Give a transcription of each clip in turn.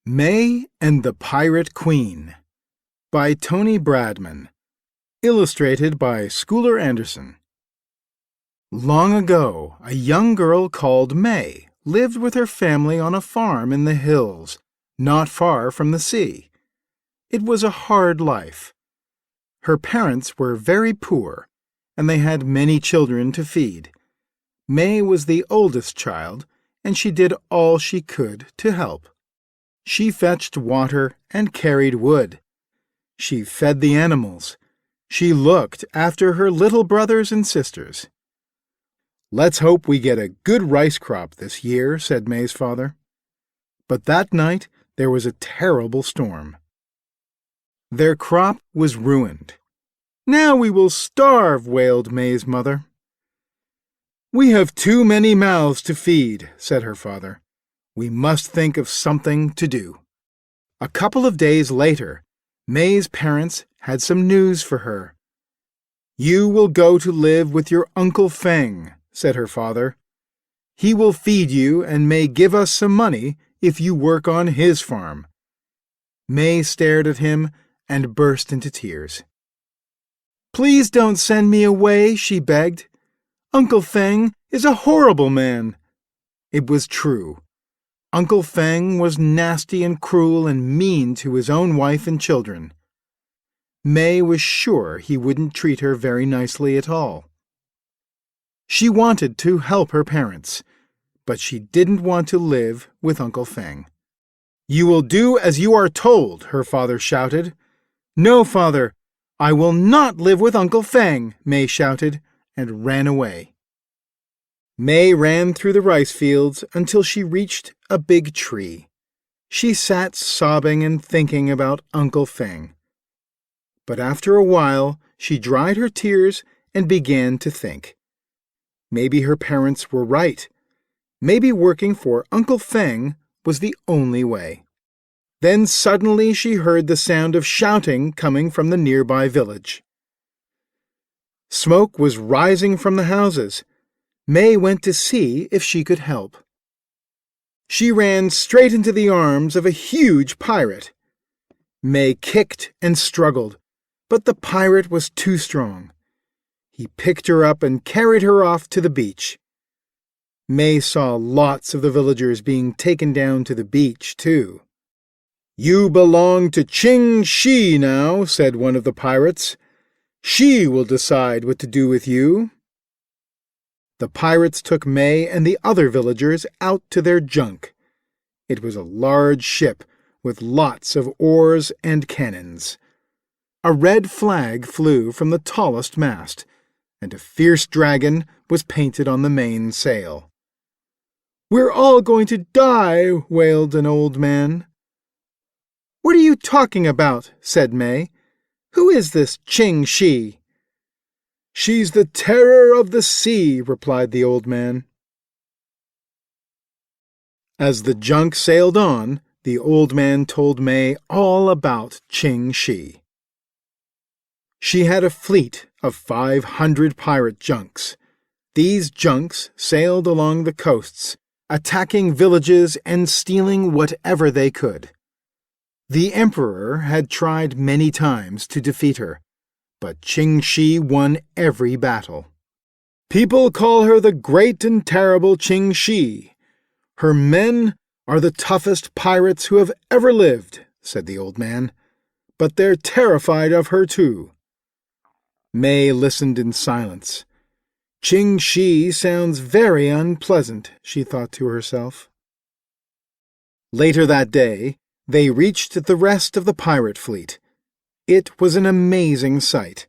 May and the Pirate Queen by Tony Bradman. Illustrated by Schuyler Anderson. Long ago, a young girl called May lived with her family on a farm in the hills, not far from the sea. It was a hard life. Her parents were very poor, and they had many children to feed. May was the oldest child, and she did all she could to help. She fetched water and carried wood. She fed the animals. She looked after her little brothers and sisters. "Let's hope we get a good rice crop this year," said May's father. But that night there was a terrible storm. Their crop was ruined. "Now we will starve," wailed May's mother. "We have too many mouths to feed," said her father. "We must think of something to do." A couple of days later, May's parents had some news for her. "You will go to live with your Uncle Feng," said her father. "He will feed you and may give us some money if you work on his farm." May stared at him and burst into tears. "Please don't send me away," she begged. "Uncle Feng is a horrible man." It was true. Uncle Feng was nasty and cruel and mean to his own wife and children. May was sure he wouldn't treat her very nicely at all. She wanted to help her parents, but she didn't want to live with Uncle Feng. "You will do as you are told," her father shouted. "No, father, I will not live with Uncle Feng," May shouted, and ran away. May ran through the rice fields until she reached a big tree. She sat sobbing and thinking about Uncle Feng. But after a while, she dried her tears and began to think. Maybe her parents were right. Maybe working for Uncle Feng was the only way. Then suddenly she heard the sound of shouting coming from the nearby village. Smoke was rising from the houses. May went to see if she could help. She ran straight into the arms of a huge pirate. May kicked and struggled, but the pirate was too strong. He picked her up and carried her off to the beach. May saw lots of the villagers being taken down to the beach, too. "You belong to Ching Shi now," said one of the pirates. "She will decide what to do with you." The pirates took May and the other villagers out to their junk. It was a large ship with lots of oars and cannons. A red flag flew from the tallest mast, and a fierce dragon was painted on the main sail. "We're all going to die," wailed an old man. "What are you talking about?" said May. "Who is this Ching Shi?" "She's the terror of the sea," replied the old man. As the junk sailed on, the old man told May all about Ching Shi. She had a fleet of 500 pirate junks. These junks sailed along the coasts, attacking villages and stealing whatever they could. The emperor had tried many times to defeat her, but Ching Shi won every battle. "People call her the great and terrible Ching Shi. Her men are the toughest pirates who have ever lived," said the old man, "but they're terrified of her too." May listened in silence. "Ching Shi sounds very unpleasant," she thought to herself. Later that day, they reached the rest of the pirate fleet. It was an amazing sight.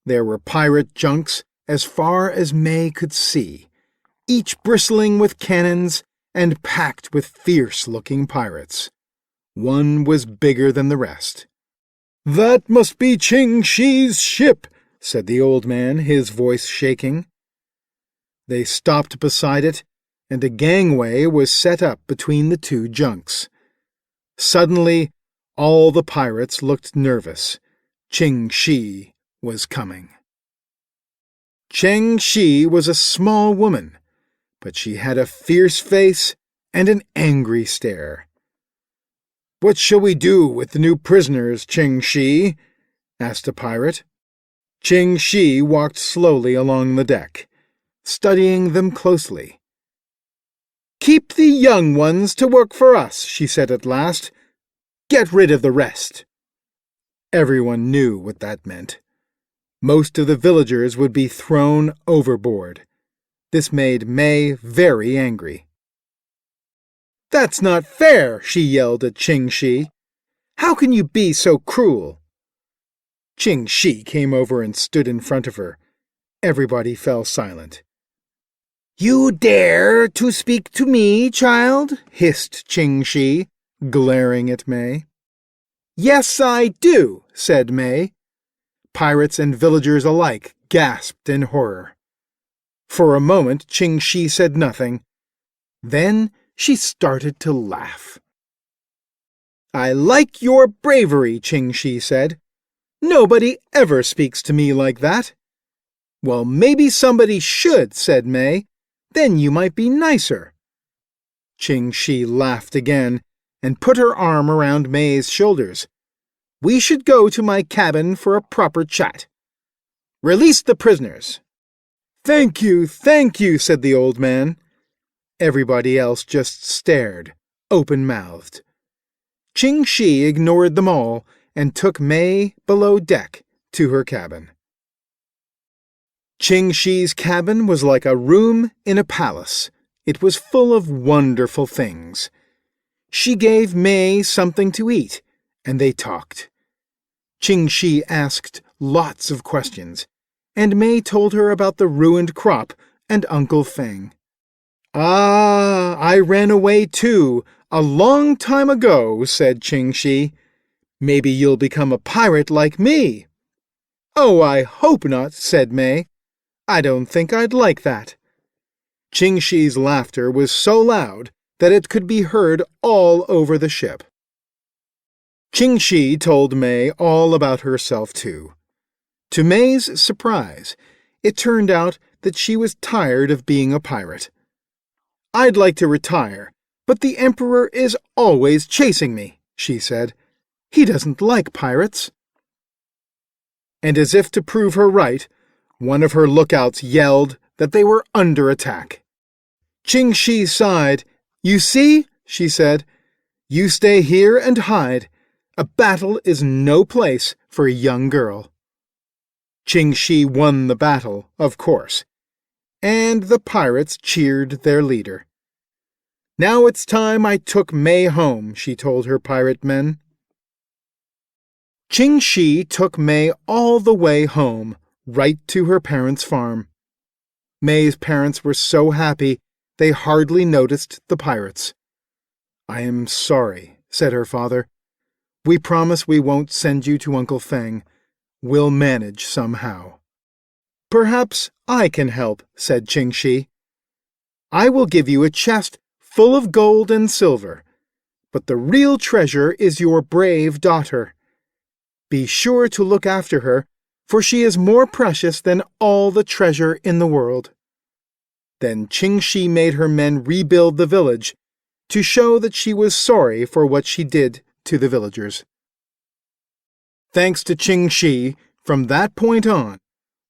There were pirate junks as far as May could see, each bristling with cannons and packed with fierce-looking pirates. One was bigger than the rest. "That must be Ching Shi's ship," said the old man, his voice shaking. They stopped beside it, and a gangway was set up between the two junks. Suddenly, all the pirates looked nervous. Ching Shi was coming. Ching Shi was a small woman, but she had a fierce face and an angry stare. "What shall we do with the new prisoners, Ching-Shi?" asked a pirate. Ching-Shi walked slowly along the deck, studying them closely. "Keep the young ones to work for us," she said at last. "Get rid of the rest." Everyone knew what that meant. Most of the villagers would be thrown overboard. This made May very angry. "That's not fair," she yelled at Ching-Shi. "How can you be so cruel?" Ching-Shi came over and stood in front of her. Everybody fell silent. "You dare to speak to me, child?" hissed Ching-Shi, glaring at May. "Yes, I do," said May. Pirates and villagers alike gasped in horror. For a moment, Ching-Shi said nothing. Then she started to laugh. "I like your bravery," Ching-Shi said. "Nobody ever speaks to me like that." "Well, maybe somebody should," said May. "Then you might be nicer." Ching-Shi laughed again and put her arm around May's shoulders. "We should go to my cabin for a proper chat. Release the prisoners." Thank you," said the old man. Everybody else just stared, open-mouthed. Ching-Shi ignored them all and took May below deck to her cabin. Ching-Shi's cabin was like a room in a palace. It was full of wonderful things. She gave May something to eat, and they talked. Ching-Shi asked lots of questions, and May told her about the ruined crop and Uncle Feng. "Ah, I ran away too, a long time ago," said Ching-Shi. "Maybe you'll become a pirate like me." "Oh, I hope not," said May. "I don't think I'd like that." Ching-Shi's laughter was so loud that it could be heard all over the ship. Ching-Shi told May all about herself too. To May's surprise, it turned out that she was tired of being a pirate. "I'd like to retire, but the Emperor is always chasing me," she said. "He doesn't like pirates." And as if to prove her right, one of her lookouts yelled that they were under attack. Ching-Shi sighed. "You see," she said, "you stay here and hide. A battle is no place for a young girl." Ching-Shi won the battle, of course, and the pirates cheered their leader. "Now it's time I took May home," she told her pirate men. Ching-Shi took May all the way home, right to her parents' farm. May's parents were so happy they hardly noticed the pirates. "I am sorry," said her father. "We promise we won't send you to Uncle Feng. We'll manage somehow." "Perhaps I can help," said Ching-Shi. "I will give you a chest full of gold and silver, but the real treasure is your brave daughter. Be sure to look after her, for she is more precious than all the treasure in the world." Then Ching-Shi made her men rebuild the village to show that she was sorry for what she did to the villagers. Thanks to Ching-Shi, from that point on,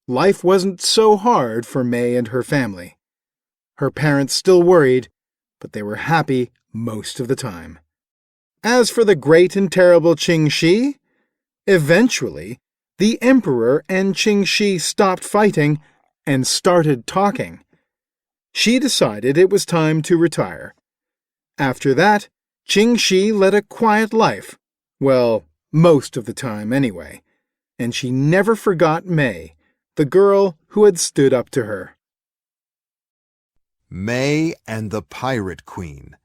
life wasn't so hard for May and her family. Her parents still worried, but they were happy most of the time. As for the great and terrible Ching-Shi, eventually the Emperor and Ching-Shi stopped fighting and started talking. She decided it was time to retire. After that, Ching-Shi led a quiet life, well, most of the time anyway, and she never forgot May, the girl who had stood up to her. May and the Pirate Queen.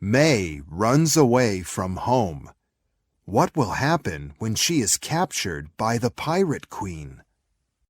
May runs away from home. What will happen when she is captured by the Pirate Queen?